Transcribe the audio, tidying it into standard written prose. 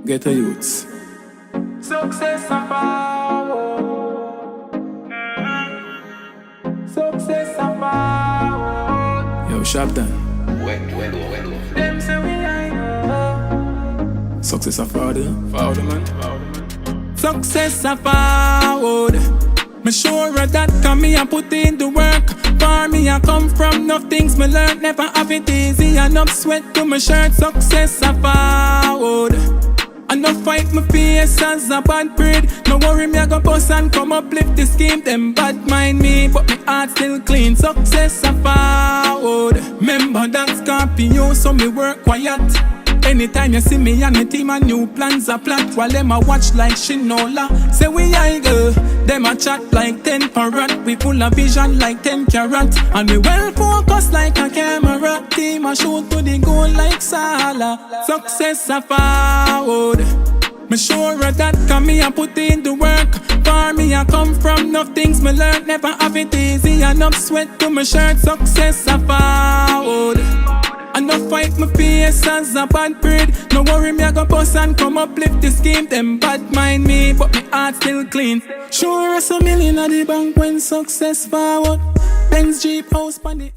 Get a youths. Success a power. Success a power. Yo, sharp down. Them say we ain't Success a father. Father man. success a forward. Me sure of that, cause me a put in the work. For me I come from enough things me learn. Never have it easy, enough sweat to my shirt. Success a forward. Enough fight my face as a bad breed. No worry me I go bust and come uplift the scheme. Them bad mind me, but my heart still clean. Success a forward. Remember that Scorpio, so me work quiet. Anytime you see me and my team, a new plans a plot. While them a watch like Shinola. Say we idle, them a chat like 10 parrot. We full of vision like 10 carat. And we well focused like a camera. Team a shoot to the goal like Salah. Success a forward. Me sure of that, cause me a put in the work. For me I come from enough things me learn. Never have it easy, enough sweat to my shirt. Success a forward. Enough fight my face as a bad breed. No worry me I go bust and come uplift the scheme. Them bad mind me, but my heart still clean. Sure as $1 million at the bank when success forward. Benz Jeep house pan the